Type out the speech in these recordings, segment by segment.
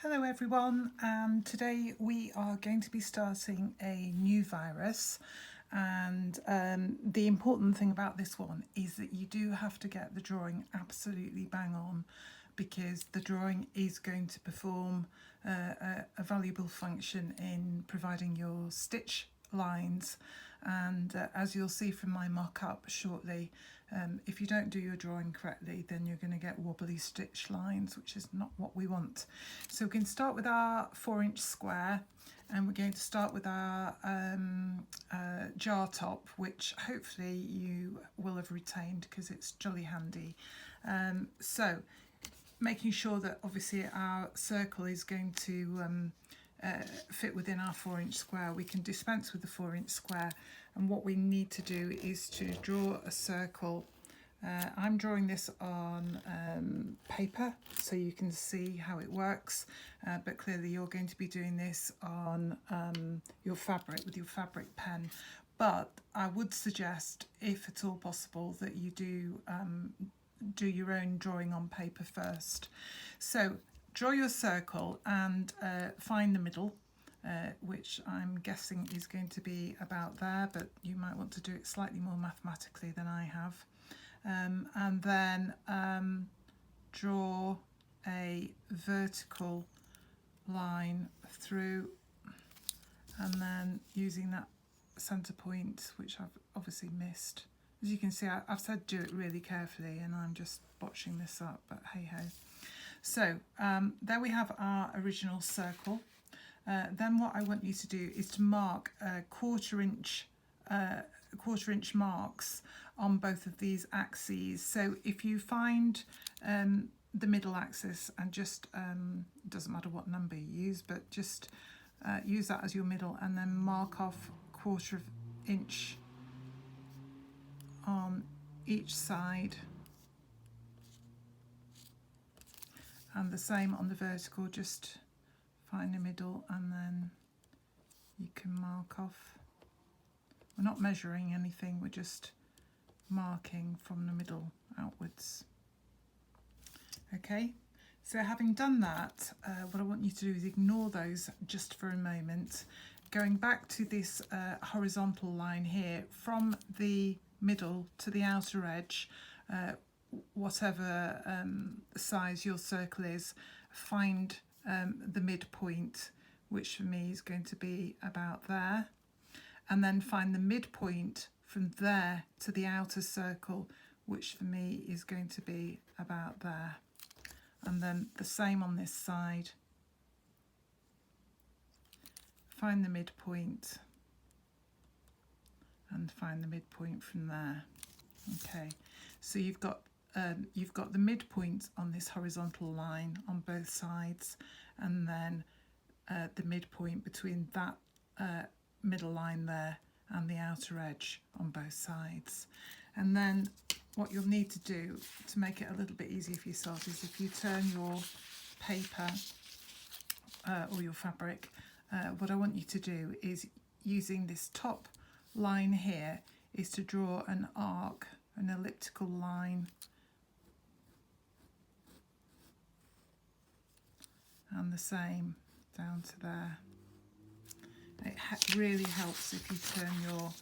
Hello everyone, and today we are going to be starting a new virus, and the important thing about this one is that you do have to get the drawing absolutely bang on, because the drawing is going to perform a valuable function in providing your stitch lines. And as you'll see from my mock-up shortly, if you don't do your drawing correctly, then you're going to get wobbly stitch lines, which is not what we want. So we can start with our 4-inch square, and we're going to start with our jar top, which hopefully you will have retained because it's jolly handy. So making sure that obviously our circle is going to fit within our 4-inch square, we can dispense with the 4-inch square, and what we need to do is to draw a circle. I'm drawing this on paper so you can see how it works, but clearly you're going to be doing this on your fabric with your fabric pen. But I would suggest, if at all possible, that you do your own drawing on paper first. So draw your circle and find the middle, which I'm guessing is going to be about there, but you might want to do it slightly more mathematically than I have. And then draw a vertical line through, and then using that centre point, which I've obviously missed. As you can see, I've said do it really carefully, and I'm just botching this up, but hey ho. So there we have our original circle. Then what I want you to do is to mark quarter-inch marks on both of these axes. So if you find the middle axis, and just doesn't matter what number you use, but just use that as your middle, and then mark off 1/4 inch on each side, and the same on the vertical. Just find the middle and then you can mark off. We're not measuring anything, we're just marking from the middle outwards. Okay, so having done that, what I want you to do is ignore those just for a moment. Going back to this horizontal line here, from the middle to the outer edge, whatever size your circle is, find the midpoint, which for me is going to be about there, and then find the midpoint from there to the outer circle, which for me is going to be about there, and then the same on this side. Find the midpoint and find the midpoint from there. Okay, so you've got the midpoint on this horizontal line on both sides, and then the midpoint between that middle line there and the outer edge on both sides. And then what you'll need to do to make it a little bit easier for yourself is, if you turn your paper or your fabric, what I want you to do is, using this top line here, is to draw an arc, an elliptical line, and the same down to there. It really helps if you turn your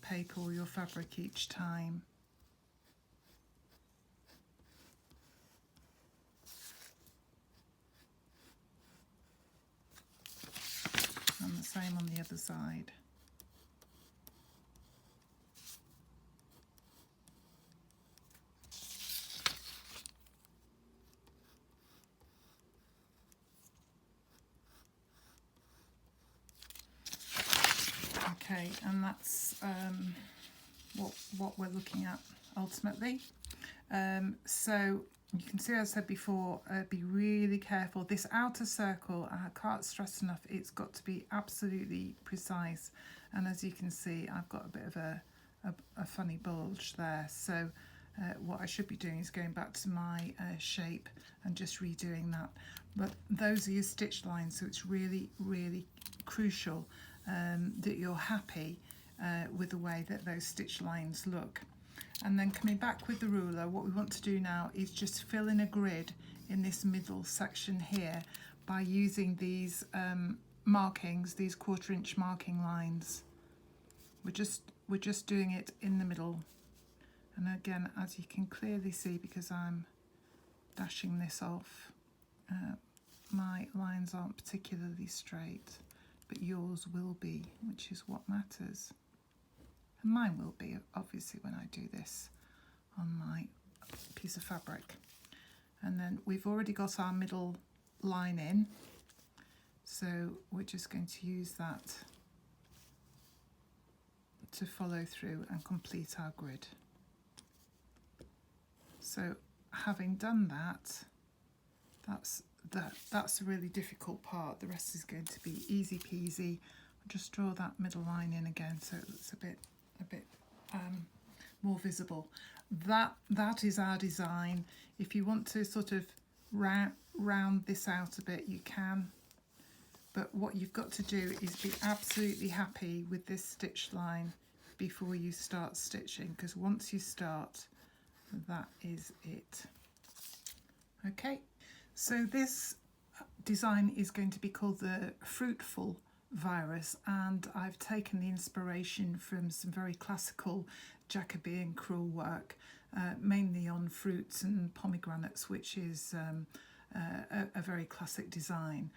paper or your fabric each time. And the same on the other side. Okay, and that's what we're looking at ultimately. So you can see, as I said before, be really careful. This outer circle, I can't stress enough, it's got to be absolutely precise. And as you can see, I've got a bit of a funny bulge there. So what I should be doing is going back to my shape and just redoing that. But those are your stitch lines, so it's really, really crucial that you're happy with the way that those stitch lines look. And then coming back with the ruler, what we want to do now is just fill in a grid in this middle section here, by using these markings, these 1/4 inch marking lines. We're just doing it in the middle. And again, as you can clearly see, because I'm dashing this off, my lines aren't particularly straight, but yours will be, which is what matters. And mine will be, obviously, when I do this on my piece of fabric. And then we've already got our middle line in, so we're just going to use that to follow through and complete our grid. So having done that, that's the really difficult part. The rest is going to be easy peasy. I'll just draw that middle line in again so it looks a bit more visible. That is our design. If you want to sort of round this out a bit, you can. But what you've got to do is be absolutely happy with this stitch line before you start stitching, because once you start, that is it. Okay, so this design is going to be called the Fruitful Virus, and I've taken the inspiration from some very classical Jacobean crewel work, mainly on fruits and pomegranates, which is a very classic design.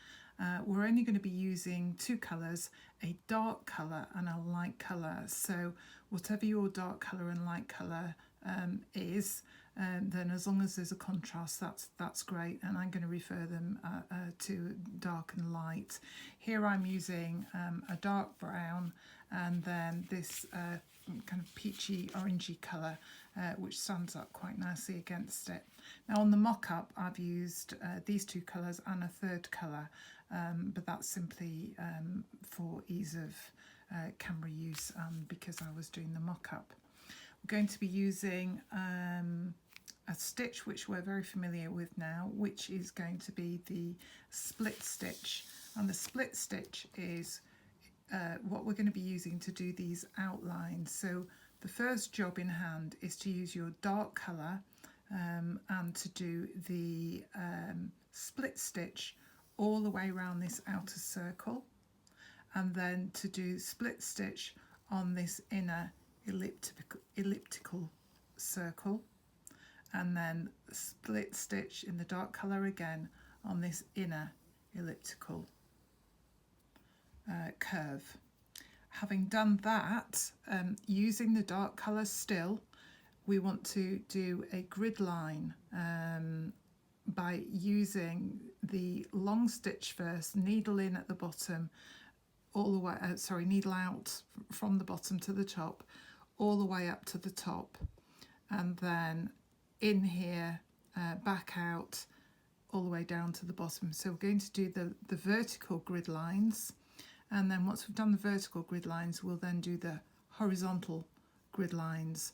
We're only going to be using 2 colours, a dark colour and a light colour. So whatever your dark colour and light colour is, then as long as there's a contrast, that's great. And I'm going to refer them to dark and light. Here I'm using a dark brown and then this kind of peachy orangey colour, which stands up quite nicely against it. Now on the mock-up I've used these 2 colours and a 3rd colour, but that's simply for ease of camera use, because I was doing the mock-up. We're going to be using a stitch which we're very familiar with now, which is going to be the split stitch. And the split stitch is what we're going to be using to do these outlines. So the first job in hand is to use your dark colour and to do the split stitch all the way around this outer circle, and then to do split stitch on this inner elliptical circle, and then split stitch in the dark colour again on this inner elliptical curve. Having done that, using the dark colour still, we want to do a grid line by using the long stitch first, needle in at the bottom, all the way, needle out from the bottom to the top, all the way up to the top, and then in here, back out, all the way down to the bottom. So we're going to do the vertical grid lines, and then once we've done the vertical grid lines, we'll then do the horizontal grid lines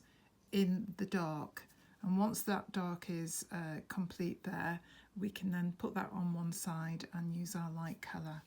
in the dark. And once that dark is complete there, we can then put that on one side and use our light colour